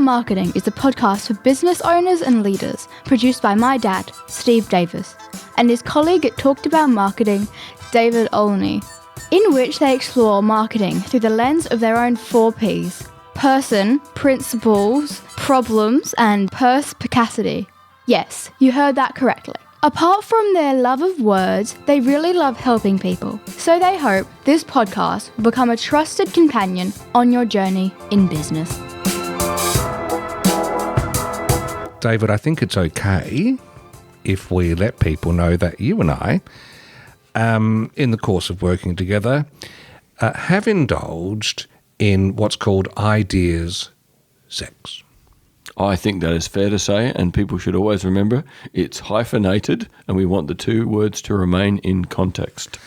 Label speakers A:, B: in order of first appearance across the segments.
A: Marketing is a podcast for business owners and leaders, produced by my dad, Steve Davis, and his colleague at Talked About Marketing, David Olney, in which they explore marketing through the lens of their own 4 Ps: person, principles, problems, and perspicacity. Yes, you heard that correctly. Apart from their love of words, they really love helping people. So they hope this podcast will become a trusted companion on your journey in business.
B: David, I think it's okay if we let people know that you and I, in the course of working together, have indulged in what's called ideas sex.
C: I think that is fair to say, and people should always remember it's hyphenated, and we want the 2 words to remain in context.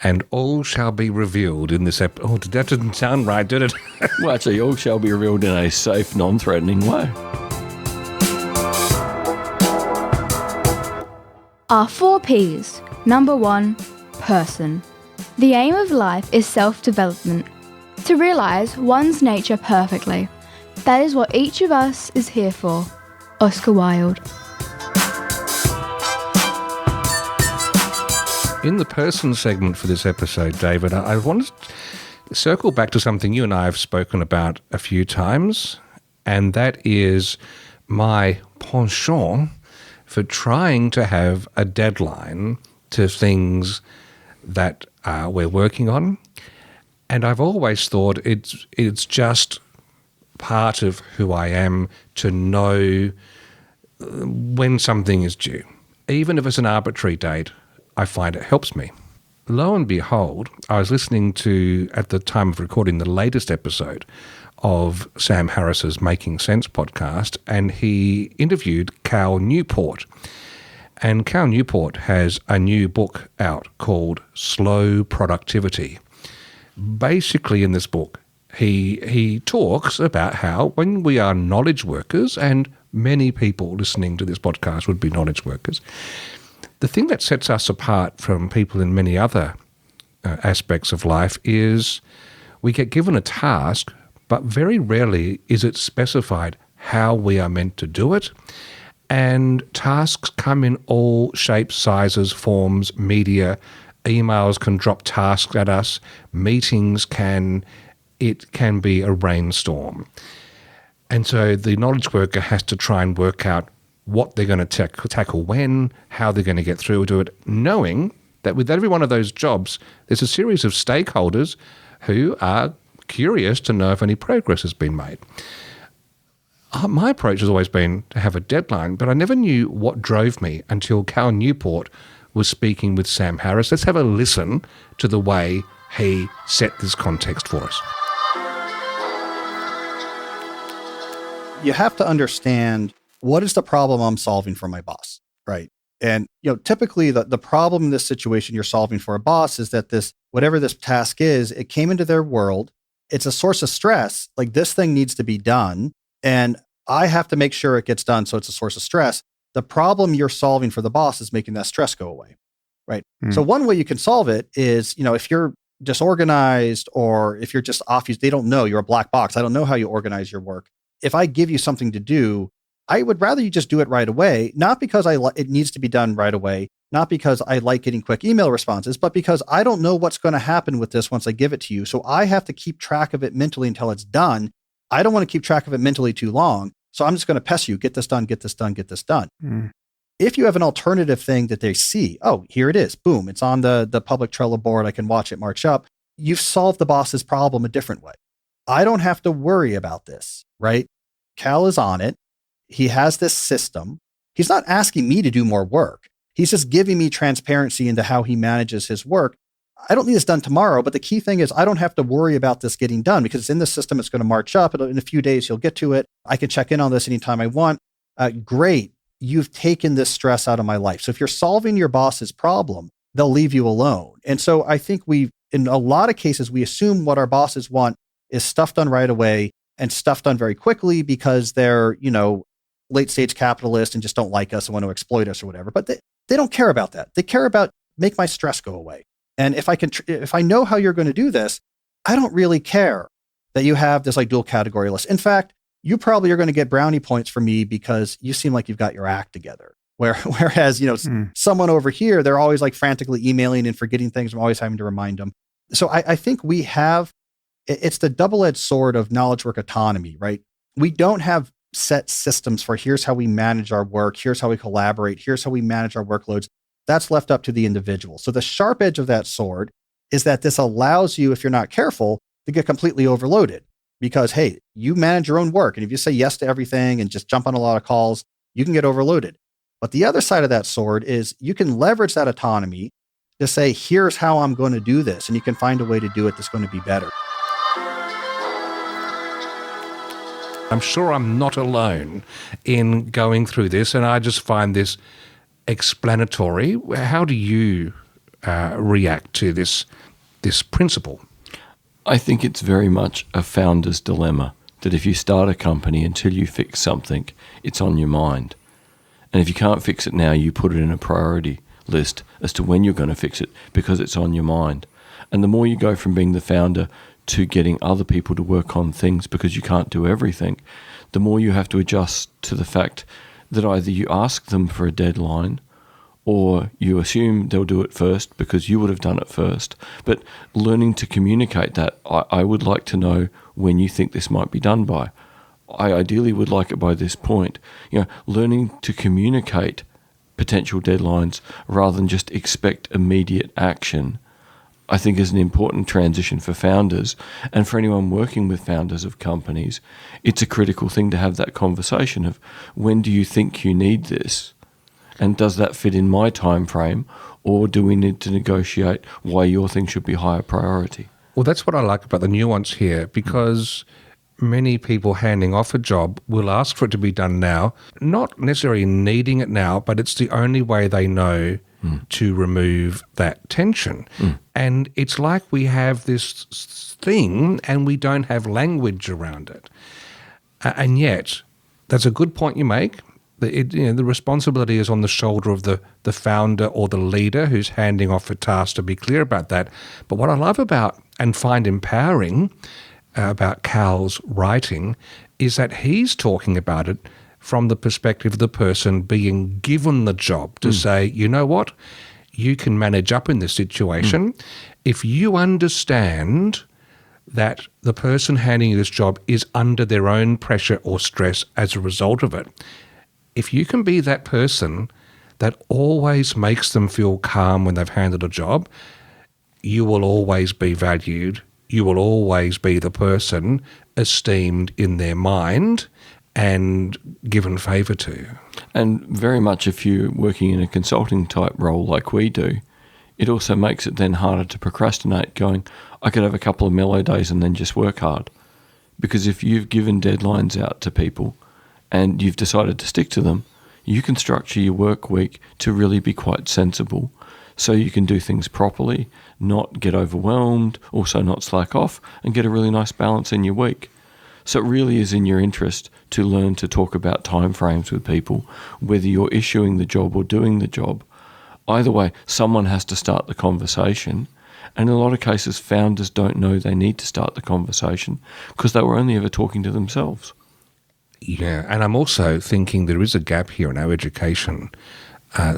B: And all shall be revealed in this episode. Oh, that didn't sound right, did it?
C: Well, actually, all shall be revealed in a safe, non-threatening way.
A: Our 4 Ps. Number 1, person. The aim of life is self-development, to realise one's nature perfectly. That is what each of us is here for. Oscar Wilde.
B: In the person segment for this episode, David, I wanted to circle back to something you and I have spoken about a few times, and that is my penchant for trying to have a deadline to things that we're working on. And I've always thought it's just part of who I am to know when something is due. Even if it's an arbitrary date, I find it helps me. Lo and behold, I was listening to, at the time of recording, the latest episode of Sam Harris's Making Sense podcast, and he interviewed Cal Newport. And Cal Newport has a new book out called Slow Productivity. Basically, in this book, he talks about how when we are knowledge workers, and many people listening to this podcast would be knowledge workers, the thing that sets us apart from people in many other aspects of life is we get given a task, but very rarely is it specified how we are meant to do it. And tasks come in all shapes, sizes, forms, media. Emails can drop tasks at us. Meetings can be a rainstorm. And so the knowledge worker has to try and work out what they're going to tackle when, how they're going to get through to it, knowing that with every one of those jobs, there's a series of stakeholders who are curious to know if any progress has been made. My approach has always been to have a deadline, but I never knew what drove me until Cal Newport was speaking with Sam Harris. Let's have a listen to the way he set this context for us.
D: You have to understand, what is the problem I'm solving for my boss, right? And typically the problem in this situation you're solving for a boss is that whatever this task is, it came into their world. It's a source of stress. Like, this thing needs to be done, and I have to make sure it gets done, so it's a source of stress. The problem you're solving for the boss is making that stress go away, right? So one way you can solve it is, if you're disorganized, or if you're just off, they don't know, you're a black box. I don't know how you organize your work. If I give you something to do, I would rather you just do it right away, not because it needs to be done right away, not because I like getting quick email responses, but because I don't know what's going to happen with this once I give it to you. So I have to keep track of it mentally until it's done. I don't want to keep track of it mentally too long. So I'm just going to pester you, get this done, get this done, get this done. If you have an alternative thing that they see, oh, here it is, boom, it's on the public Trello board, I can watch it march up. You've solved the boss's problem a different way. I don't have to worry about this, right? Cal is on it. He has this system. He's not asking me to do more work. He's just giving me transparency into how he manages his work. I don't need this done tomorrow, but the key thing is I don't have to worry about this getting done because it's in the system. It's going to march up. In a few days, you'll get to it. I can check in on this anytime I want. Great. You've taken this stress out of my life. So if you're solving your boss's problem, they'll leave you alone. And so I think in a lot of cases, we assume what our bosses want is stuff done right away and stuff done very quickly because they're, late stage capitalists and just don't like us and want to exploit us or whatever. But they don't care about that. They care about make my stress go away. And if I know how you're going to do this, I don't really care that you have this like dual category list. In fact, you probably are going to get brownie points from me because you seem like you've got your act together. Whereas, someone over here, they're always like frantically emailing and forgetting things. I'm always having to remind them. So I think it's the double-edged sword of knowledge work autonomy, right? We don't have set systems for here's how we manage our work. Here's how we collaborate. Here's how we manage our workloads. That's left up to the individual. So the sharp edge of that sword is that this allows you, if you're not careful, to get completely overloaded because, hey, you manage your own work. And if you say yes to everything and just jump on a lot of calls, you can get overloaded. But the other side of that sword is you can leverage that autonomy to say, here's how I'm going to do this. And you can find a way to do it that's going to be better.
B: I'm sure I'm not alone in going through this, and I just find this explanatory. How do you react to this principle?
C: I think it's very much a founder's dilemma, that if you start a company, until you fix something, it's on your mind. And if you can't fix it now, you put it in a priority list as to when you're going to fix it because it's on your mind. And the more you go from being the founder to getting other people to work on things because you can't do everything, the more you have to adjust to the fact that either you ask them for a deadline or you assume they'll do it first because you would have done it first. But learning to communicate that, I would like to know when you think this might be done by. I ideally would like it by this point. Learning to communicate potential deadlines rather than just expect immediate action, I think is an important transition for founders. And for anyone working with founders of companies, it's a critical thing to have that conversation of when do you think you need this? And does that fit in my time frame? Or do we need to negotiate why your thing should be higher priority?
B: Well, that's what I like about the nuance here, because many people handing off a job will ask for it to be done now, not necessarily needing it now, but it's the only way they know to remove that tension. And it's like we have this thing and we don't have language around it. And yet, that's a good point you make. The responsibility is on the shoulder of the founder or the leader who's handing off a task, to be clear about that. But what I love about and find empowering about Cal's writing is that he's talking about it from the perspective of the person being given the job to say, you know what, you can manage up in this situation. If you understand that the person handing you this job is under their own pressure or stress as a result of it, if you can be that person that always makes them feel calm when they've handled a job, you will always be valued. You will always be the person esteemed in their mind and given favour to.
C: And very much if you're working in a consulting type role like we do, it also makes it then harder to procrastinate, going, I could have a couple of mellow days and then just work hard. Because if you've given deadlines out to people and you've decided to stick to them, you can structure your work week to really be quite sensible so you can do things properly, not get overwhelmed, also not slack off, and get a really nice balance in your week. So it really is in your interest to learn to talk about timeframes with people, whether you're issuing the job or doing the job. Either way, someone has to start the conversation. And in a lot of cases, founders don't know they need to start the conversation because they were only ever talking to themselves.
B: Yeah, and I'm also thinking there is a gap here in our education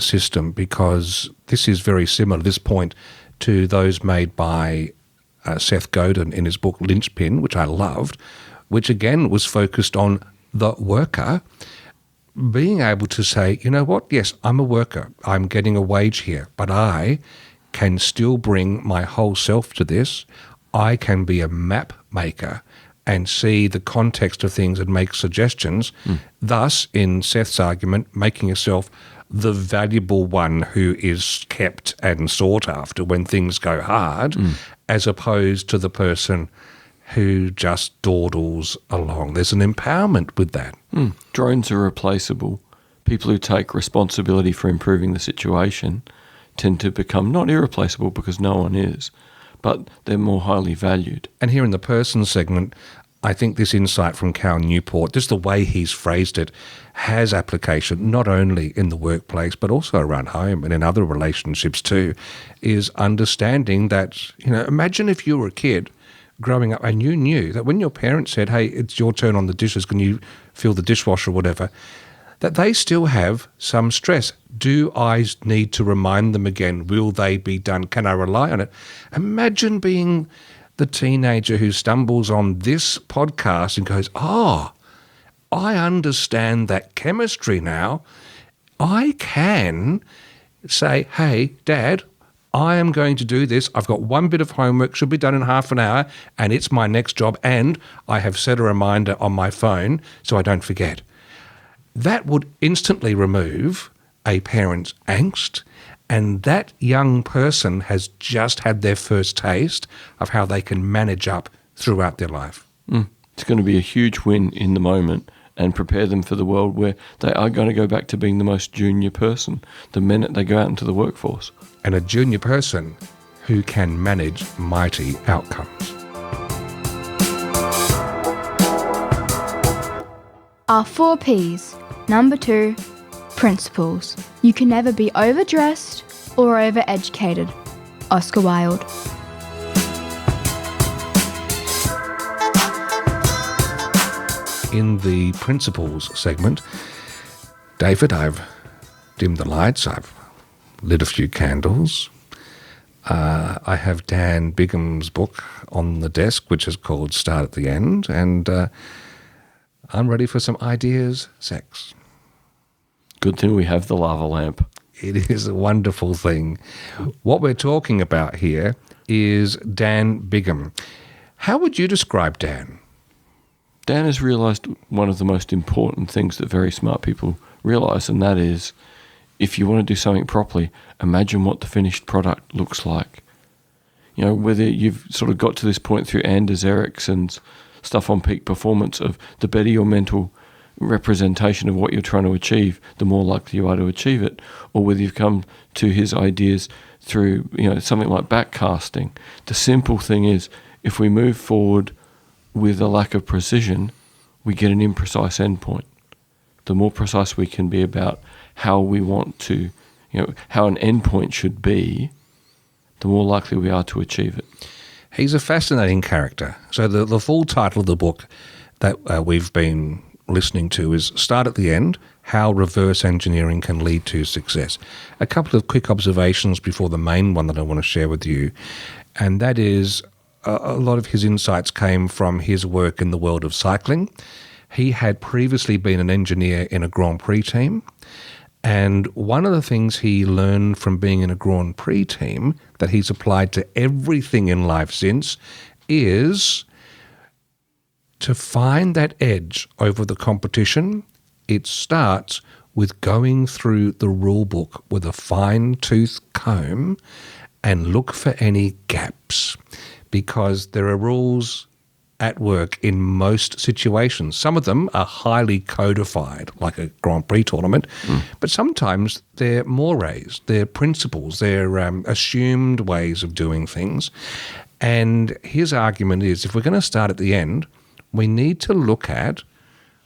B: system, because this is very similar, this point, to those made by Seth Godin in his book Linchpin, which I loved, which again was focused on the worker being able to say, you know what, yes, I'm a worker, I'm getting a wage here, but I can still bring my whole self to this. I can be a map maker and see the context of things and make suggestions, thus, in Seth's argument, making yourself the valuable one who is kept and sought after when things go hard, as opposed to the person who just dawdles along. There's an empowerment with that.
C: Drones are replaceable. People who take responsibility for improving the situation tend to become not irreplaceable because no one is, but they're more highly valued.
B: And here in the person segment, I think this insight from Cal Newport, just the way he's phrased it, has application not only in the workplace but also around home and in other relationships too, is understanding that, imagine if you were a kid growing up, and you knew that when your parents said, hey, it's your turn on the dishes, can you fill the dishwasher or whatever, that they still have some stress. Do I need to remind them again? Will they be done? Can I rely on it? Imagine being the teenager who stumbles on this podcast and goes, I understand that chemistry now. I can say, hey, Dad, I am going to do this. I've got one bit of homework, should be done in half an hour, and it's my next job, and I have set a reminder on my phone so I don't forget. That would instantly remove a parent's angst, and that young person has just had their first taste of how they can manage up throughout their life.
C: It's going to be a huge win in the moment and prepare them for the world where they are going to go back to being the most junior person the minute they go out into the workforce.
B: And a junior person who can manage mighty outcomes.
A: Our 4 Ps. Number 2, principles. You can never be overdressed or overeducated. Oscar Wilde.
B: In the principles segment, David, I've dimmed the lights, I've lit a few candles. I have Dan Bigham's book on the desk, which is called Start at the End, and I'm ready for some ideas, sex.
C: Good thing we have the lava lamp.
B: It is a wonderful thing. What we're talking about here is Dan Bigham. How would you describe Dan?
C: Dan has realised one of the most important things that very smart people realise, and that is, if you want to do something properly, imagine what the finished product looks like. You know, whether you've sort of got to this point through Anders Ericsson's stuff on peak performance of the better your mental representation of what you're trying to achieve, the more likely you are to achieve it, or whether you've come to his ideas through, something like backcasting. The simple thing is, if we move forward with a lack of precision, we get an imprecise endpoint. The more precise we can be about how we want to, how an endpoint should be, the more likely we are to achieve it.
B: He's a fascinating character. So the full title of the book that we've been listening to is Start at the End, How Reverse Engineering Can Lead to Success. A couple of quick observations before the main one that I want to share with you, and that is a lot of his insights came from his work in the world of cycling. He had previously been an engineer in a Grand Prix team, and one of the things he learned from being in a Grand Prix team that he's applied to everything in life since is to find that edge over the competition. It starts with going through the rule book with a fine-tooth comb and look for any gaps, because there are rules at work in most situations. Some of them are highly codified, like a Grand Prix tournament, but sometimes they're mores, they're principles, they're assumed ways of doing things. And his argument is, if we're going to start at the end, we need to look at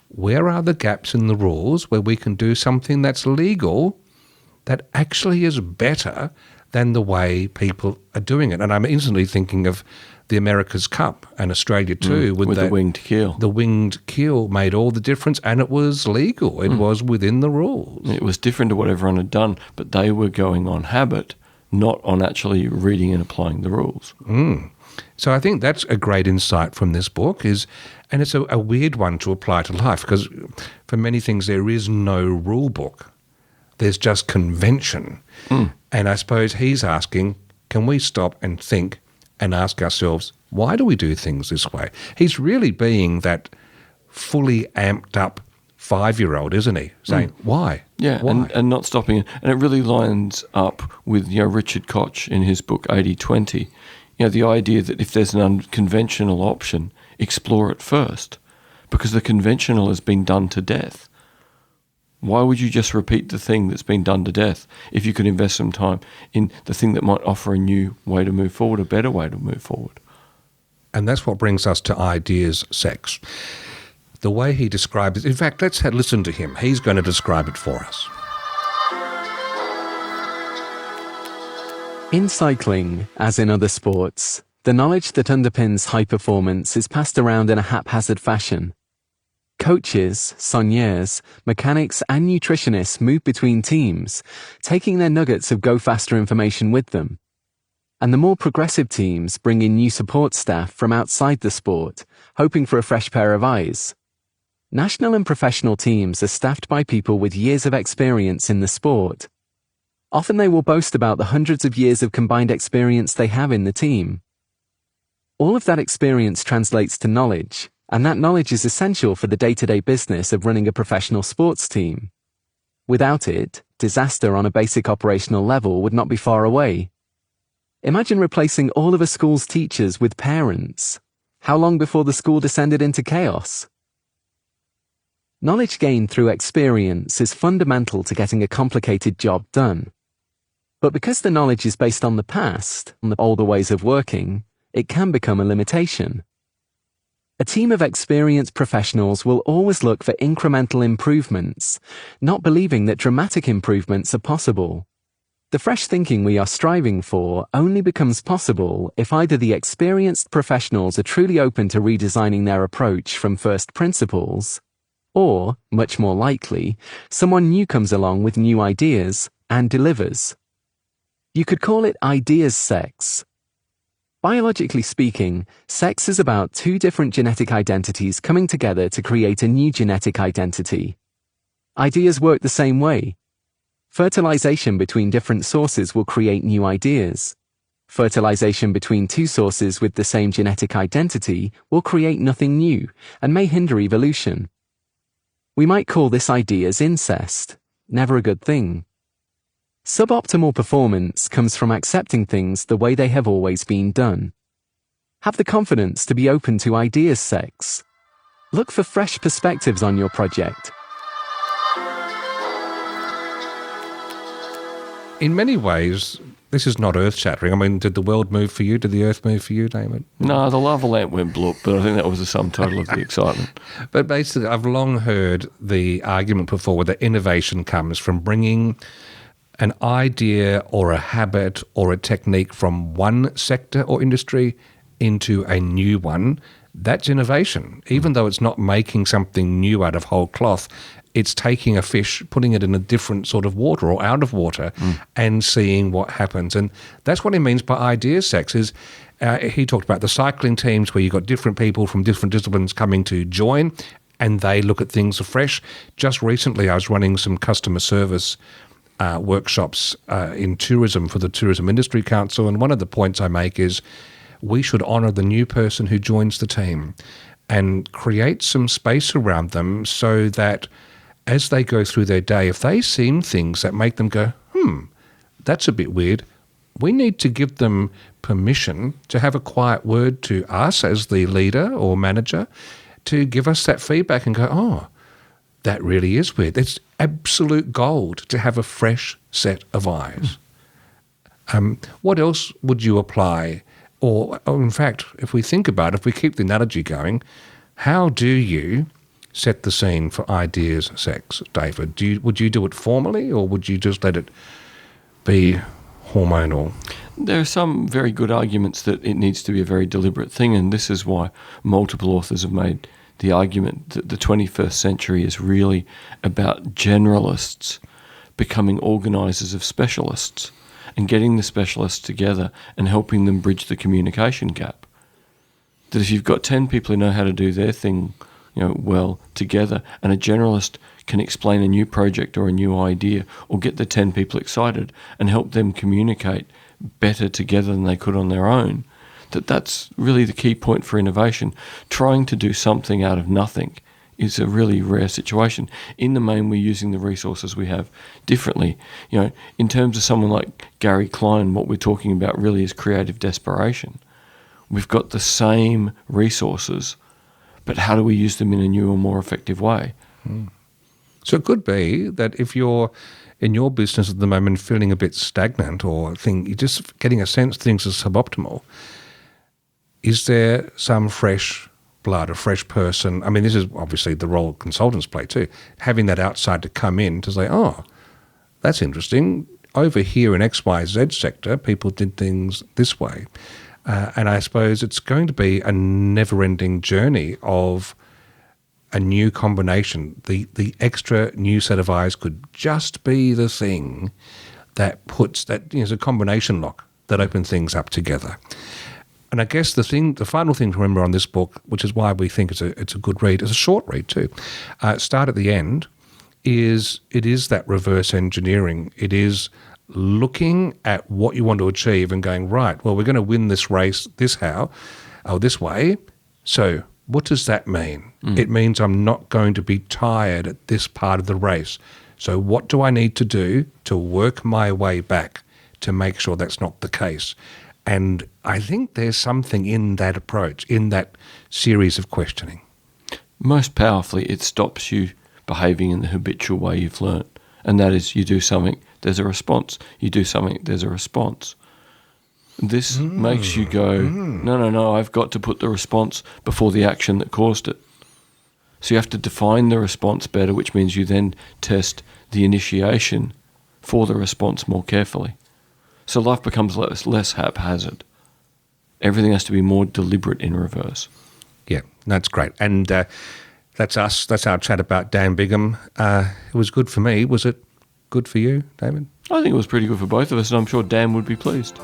B: where are the gaps in the rules where we can do something that's legal that actually is better than the way people are doing it. And I'm instantly thinking of the America's Cup and Australia too.
C: With the winged keel.
B: The winged keel made all the difference, and it was legal. It was within the rules.
C: It was different to what everyone had done, but they were going on habit, not on actually reading and applying the rules.
B: So I think that's a great insight from this book, and it's a weird one to apply to life, because for many things there is no rule book. There's just convention. And I suppose he's asking, can we stop and think and ask ourselves, why do we do things this way? He's really being that fully amped up 5-year-old, isn't he? Saying, why?
C: Yeah,
B: why?
C: And not stopping. And it really lines up with Richard Koch in his book 80-20. The idea that if there's an unconventional option, explore it first, because the conventional has been done to death. Why would you just repeat the thing that's been done to death if you could invest some time in the thing that might offer a new way to move forward, a better way to move forward?
B: And that's what brings us to ideas sex. The way he describes it, in fact, let's listen to him. He's going to describe it for us.
E: In cycling, as in other sports, the knowledge that underpins high performance is passed around in a haphazard fashion. Coaches, soigneurs, mechanics, and nutritionists move between teams, taking their nuggets of go-faster information with them. And the more progressive teams bring in new support staff from outside the sport, hoping for a fresh pair of eyes. National and professional teams are staffed by people with years of experience in the sport. Often they will boast about the hundreds of years of combined experience they have in the team. All of that experience translates to knowledge, and that knowledge is essential for the day-to-day business of running a professional sports team. Without it, disaster on a basic operational level would not be far away. Imagine replacing all of a school's teachers with parents. How long before the school descended into chaos? Knowledge gained through experience is fundamental to getting a complicated job done. But because the knowledge is based on the past, on the older ways of working, it can become a limitation. A team of experienced professionals will always look for incremental improvements, not believing that dramatic improvements are possible. The fresh thinking we are striving for only becomes possible if either the experienced professionals are truly open to redesigning their approach from first principles, or, much more likely, someone new comes along with new ideas and delivers. You could call it ideas sex. Biologically speaking, sex is about two different genetic identities coming together to create a new genetic identity. Ideas work the same way. Fertilization between different sources will create new ideas. Fertilization between two sources with the same genetic identity will create nothing new and may hinder evolution. We might call this ideas incest. Never a good thing. Suboptimal performance comes from accepting things the way they have always been done. Have the confidence to be open to ideas sex. Look for fresh perspectives on your project.
B: In many ways, this is not earth-shattering. I mean, did the world move for you? Did the earth move for you, David?
C: No, the lava lamp went bloop, but I think that was the sum total of the excitement.
B: But basically, I've long heard the argument put forward that innovation comes from bringing an idea or a habit or a technique from one sector or industry into a new one. That's innovation. Even though it's not making something new out of whole cloth, it's taking a fish, putting it in a different sort of water or out of water and seeing what happens. And that's what he means by ideas sex is he talked about the cycling teams where you've got different people from different disciplines coming to join and they look at things afresh. Just recently I was running some customer service workshops in tourism for the Tourism Industry Council, and one of the points I make is we should honour the new person who joins the team and create some space around them so that as they go through their day, if they see things that make them go, that's a bit weird, we need to give them permission to have a quiet word to us as the leader or manager to give us that feedback and go, oh, that really is weird. It's absolute gold to have a fresh set of eyes. What else would you apply? Or in fact, if we think about it, if we keep the analogy going, how do you set the scene for ideas sex, David? Would you do it formally or would you just let it be hormonal?
C: There are some very good arguments that it needs to be a very deliberate thing, and this is why multiple authors have made the argument that the 21st century is really about generalists becoming organisers of specialists and getting the specialists together and helping them bridge the communication gap. That if you've got 10 people who know how to do their thing, well together, and a generalist can explain a new project or a new idea or get the 10 people excited and help them communicate better together than they could on their own, that's really the key point for innovation. Trying to do something out of nothing is a really rare situation. In the main, we're using the resources we have differently. In terms of someone like Gary Klein, what we're talking about really is creative desperation. We've got the same resources, but how do we use them in a new and more effective way?
B: So it could be that if you're in your business at the moment feeling a bit stagnant or you're just getting a sense things are suboptimal, is there some fresh blood, a fresh person? I mean, this is obviously the role consultants play too, having that outside to come in to say, oh, that's interesting. Over here in XYZ sector, people did things this way. And I suppose it's going to be a never-ending journey of a new combination. The extra new set of eyes could just be the thing that puts that, it's a combination lock that opens things up together. And I guess the final thing to remember on this book, which is why we think it's a good read, it's a short read too, start at the end, is it is that reverse engineering. It is looking at what you want to achieve and going, right, well, we're going to win this race this way. So what does that mean? It means I'm not going to be tired at this part of the race. So what do I need to do to work my way back to make sure that's not the case? And I think there's something in that approach, in that series of questioning.
C: Most powerfully, it stops you behaving in the habitual way you've learnt. And that is, you do something, there's a response. You do something, there's a response. This makes you go, no, I've got to put the response before the action that caused it. So you have to define the response better, which means you then test the initiation for the response more carefully. So life becomes less haphazard. Everything has to be more deliberate in reverse.
B: Yeah, that's great. And that's us. That's our chat about Dan Bigham. It was good for me. Was it good for you, David?
C: I think it was pretty good for both of us, and I'm sure Dan would be pleased.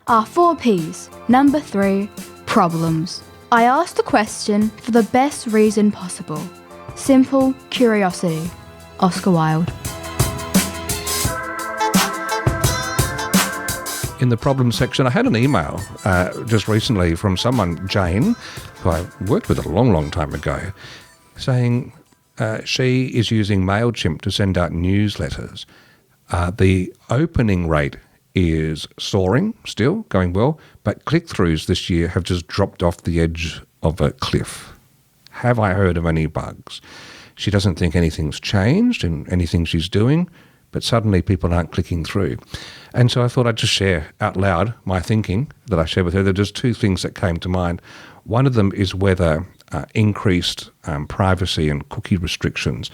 A: Our 4 Ps. Number 3, problems. I asked the question for the best reason possible. Simple curiosity. Oscar Wilde.
B: In the problem section, I had an email just recently from someone, Jane, who I worked with a long, long time ago, saying she is using MailChimp to send out newsletters. The opening rate is soaring still, going well, but click-throughs this year have just dropped off the edge of a cliff. Have I heard of any bugs? She doesn't think anything's changed in anything she's doing, but suddenly people aren't clicking through. And so I thought I'd just share out loud my thinking that I shared with her. There are just 2 things that came to mind. One of them is whether increased privacy and cookie restrictions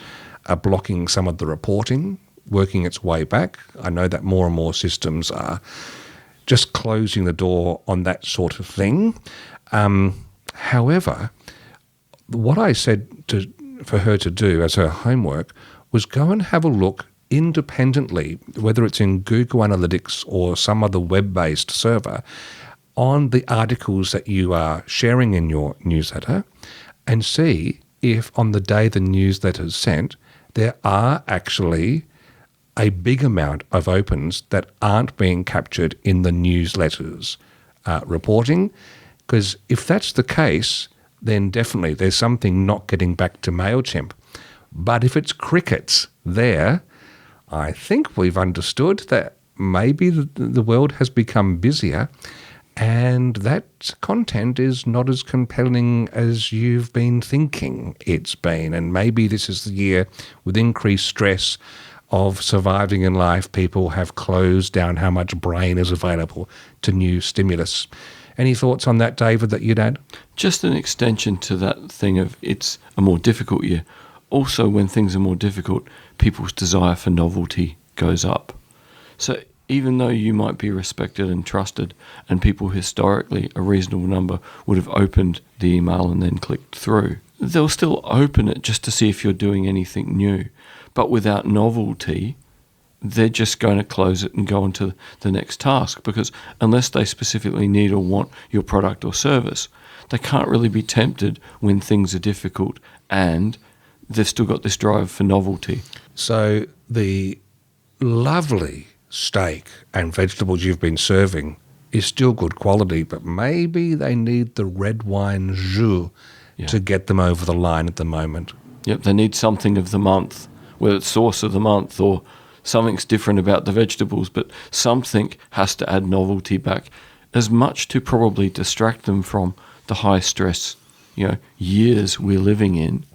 B: are blocking some of the reporting, working its way back. I know that more and more systems are just closing the door on that sort of thing. However, what I said for her to do as her homework was go and have a look independently, whether it's in Google Analytics or some other web-based server, on the articles that you are sharing in your newsletter and see if on the day the newsletter is sent, there are actually a big amount of opens that aren't being captured in the newsletter's reporting. Because if that's the case, then definitely there's something not getting back to MailChimp. But if it's crickets there, I think we've understood that maybe the world has become busier and that content is not as compelling as you've been thinking it's been. And maybe this is the year with increased stress of surviving in life, people have closed down how much brain is available to new stimulus. Any thoughts on that, David, that you'd add?
C: Just an extension to that thing of it's a more difficult year. Also, when things are more difficult, people's desire for novelty goes up. So even though you might be respected and trusted, and people historically, a reasonable number, would have opened the email and then clicked through, they'll still open it just to see if you're doing anything new. But without novelty, they're just going to close it and go on to the next task, because unless they specifically need or want your product or service, they can't really be tempted when things are difficult and they've still got this drive for novelty.
B: So the lovely steak and vegetables you've been serving is still good quality, but maybe they need the red wine jus to get them over the line at the moment.
C: Yep, they need something of the month, whether it's sauce of the month or something's different about the vegetables, but something has to add novelty back, as much to probably distract them from the high stress, years we're living in,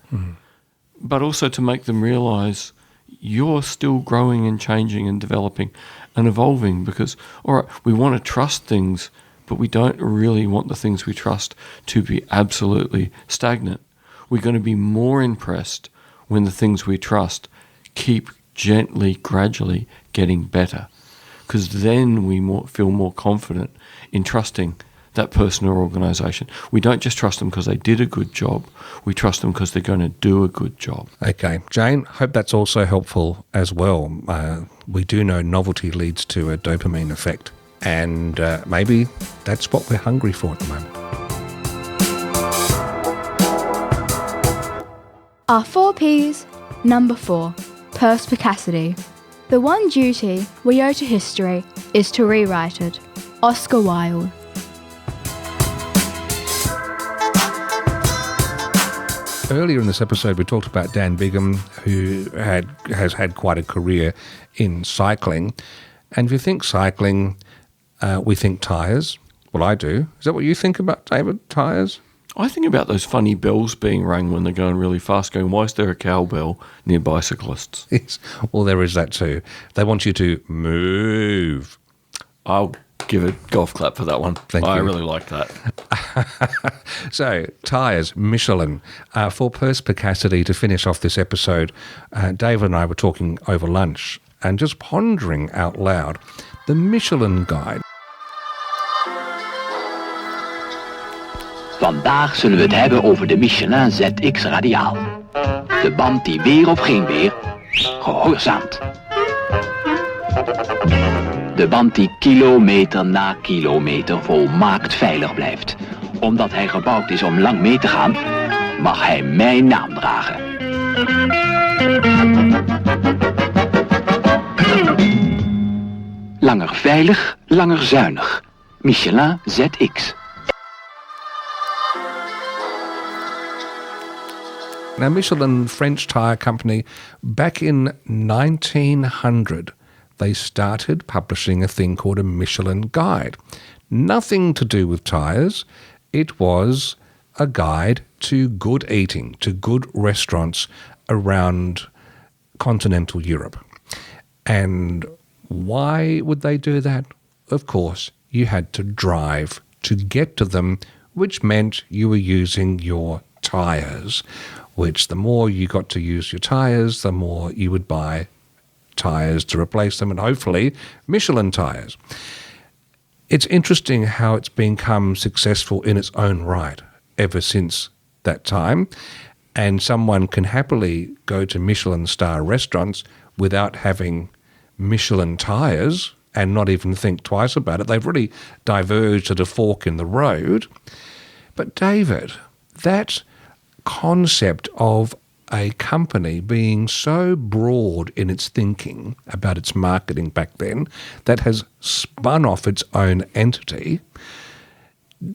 C: but also to make them realise you're still growing and changing and developing and evolving, because, all right, we want to trust things, but we don't really want the things we trust to be absolutely stagnant. We're going to be more impressed when the things we trust keep gently, gradually getting better. because then we feel more confident in trusting that person or organisation. We don't just trust them because they did a good job. We trust them because they're going to do a good job.
B: Okay. Jane, hope that's also helpful as well. We do know novelty leads to a dopamine effect, and maybe that's what we're hungry for at the moment.
A: Our 4 Ps. Number 4. Perspicacity. The one duty we owe to history is to rewrite it. Oscar Wilde.
B: Earlier in this episode, we talked about Dan Bigham, who has had quite a career in cycling. And if you think cycling, we think tyres. Well, I do. Is that what you think about, David? Tyres?
C: I think about those funny bells being rung when they're going really fast, going, why is there a cowbell near bicyclists?
B: Yes. Well, there is that too. They want you to move.
C: I'll give a golf clap for that one.
B: Thank you.
C: I really like that.
B: So, tyres, Michelin. For Perspicacity, to finish off this episode, David and I were talking over lunch and just pondering out loud the Michelin Guide.
F: Vandaag zullen we het hebben over de Michelin ZX Radiaal. De band die weer of geen weer gehoorzaamt. De band die kilometer na kilometer volmaakt veilig blijft. Omdat hij gebouwd is om lang mee te gaan, mag hij mijn naam dragen. Langer veilig, langer zuinig. Michelin ZX.
B: Now, Michelin, French tyre company, back in 1900, they started publishing a thing called a Michelin Guide. Nothing to do with tyres. It was a guide to good eating, to good restaurants around continental Europe. And why would they do that? Of course, you had to drive to get to them, which meant you were using your tyres, which the more you got to use your tyres, the more you would buy tyres to replace them, and hopefully Michelin tyres. It's interesting how it's become successful in its own right ever since that time, and someone can happily go to Michelin star restaurants without having Michelin tyres and not even think twice about it. They've really diverged at a fork in the road. But David, that concept of a company being so broad in its thinking about its marketing back then that has spun off its own entity,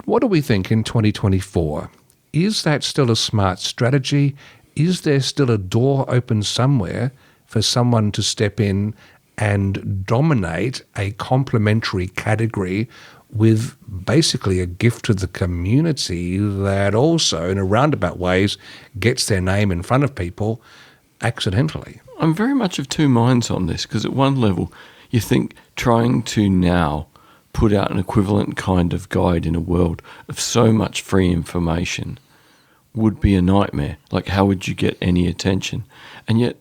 B: what do we think in 2024? Is that still a smart strategy? Is there still a door open somewhere for someone to step in and dominate a complementary category with basically a gift to the community that also, in a roundabout ways, gets their name in front of people accidentally?
C: I'm very much of two minds on this, because at one level, you think trying to now put out an equivalent kind of guide in a world of so much free information would be a nightmare. Like, how would you get any attention? And yet,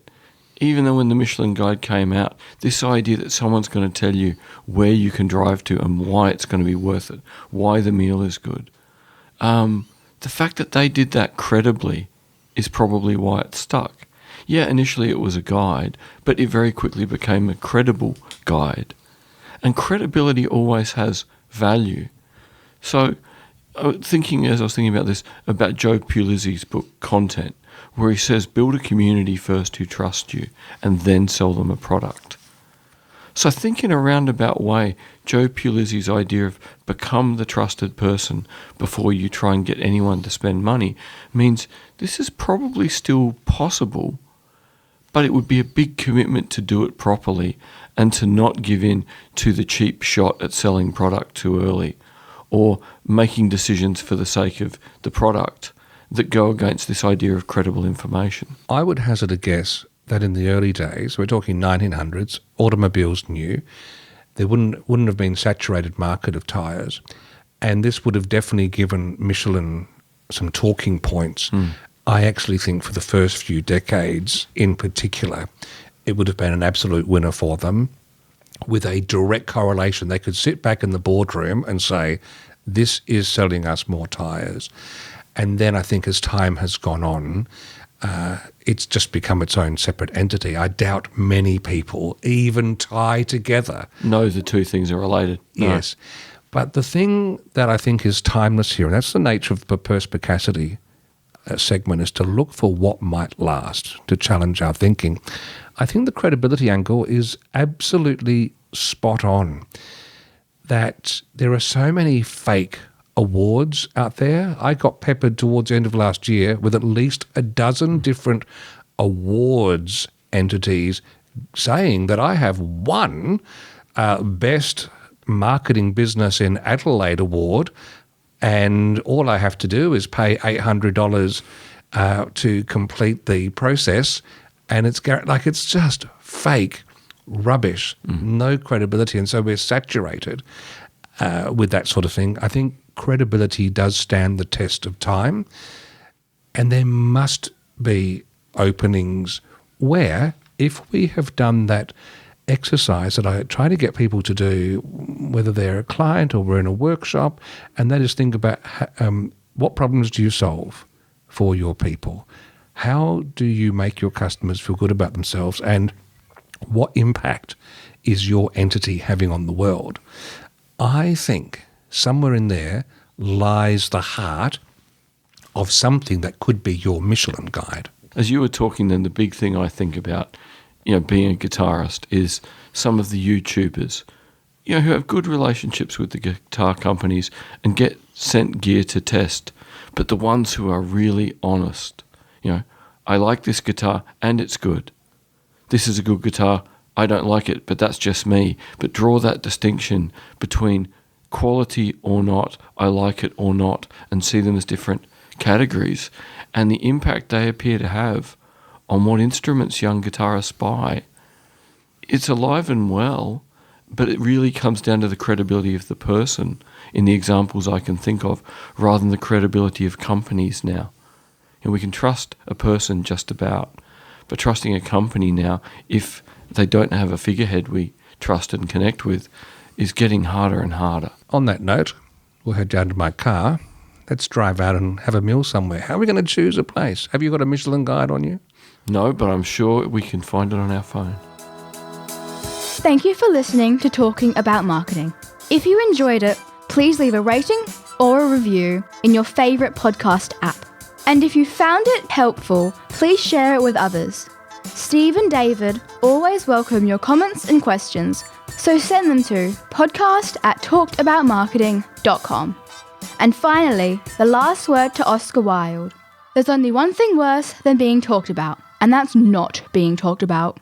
C: even though when the Michelin Guide came out, this idea that someone's going to tell you where you can drive to and why it's going to be worth it, why the meal is good, the fact that they did that credibly is probably why it stuck. Yeah, initially it was a guide, but it very quickly became a credible guide. And credibility always has value. So, as I was thinking about this, about Joe Pulizzi's book, Content, where he says, build a community first who trust you and then sell them a product. So I think in a roundabout way, Joe Pulizzi's idea of become the trusted person before you try and get anyone to spend money means this is probably still possible, but it would be a big commitment to do it properly and to not give in to the cheap shot at selling product too early or making decisions for the sake of the product that go against this idea of credible information.
B: I would hazard a guess that in the early days, we're talking 1900s, automobiles new, there wouldn't have been saturated market of tyres, and this would have definitely given Michelin some talking points. I actually think for the first few decades in particular, it would have been an absolute winner for them. with a direct correlation. They could sit back in the boardroom and say, this is selling us more tyres. And then I think as time has gone on, it's just become its own separate entity. I doubt many people even tie together.
C: No, the two things are related. No.
B: Yes. But the thing that I think is timeless here, and that's the nature of the Perspicacity segment, is to look for what might last, to challenge our thinking. I think the credibility angle is absolutely spot on, that there are so many fake awards out there. I got peppered towards the end of last year with at least a dozen different awards entities saying that I have won Best Marketing Business in Adelaide award, and all I have to do is pay $800 to complete the process, and it's just fake rubbish, no credibility, and so we're saturated with that sort of thing. I think credibility does stand the test of time, and there must be openings where, if we have done that exercise that I try to get people to do, whether they're a client or we're in a workshop, and that is think about what problems do you solve for your people? How do you make your customers feel good about themselves, and what impact is your entity having on the world? I think somewhere in there lies the heart of something that could be your Michelin guide.
C: As you were talking then, the big thing I think about, being a guitarist is some of the YouTubers, who have good relationships with the guitar companies and get sent gear to test, but the ones who are really honest, I like this guitar and it's good. This is a good guitar, I don't like it, but that's just me. But draw that distinction between quality or not, I like it or not, and see them as different categories, and the impact they appear to have on what instruments young guitarists buy. It's alive and well, but it really comes down to the credibility of the person in the examples I can think of, rather than the credibility of companies now. And we can trust a person just about, but trusting a company now, if they don't have a figurehead we trust and connect with, is getting harder and harder.
B: On that note, we'll head down to my car. Let's drive out and have a meal somewhere. How are we going to choose a place? Have you got a Michelin guide on you?
C: No, but I'm sure we can find it on our phone.
A: Thank you for listening to Talking About Marketing. If you enjoyed it, please leave a rating or a review in your favourite podcast app. And if you found it helpful, please share it with others. Steve and David always welcome your comments and questions, so send them to podcast@talkedaboutmarketing.com. And finally, the last word to Oscar Wilde. There's only one thing worse than being talked about, and that's not being talked about.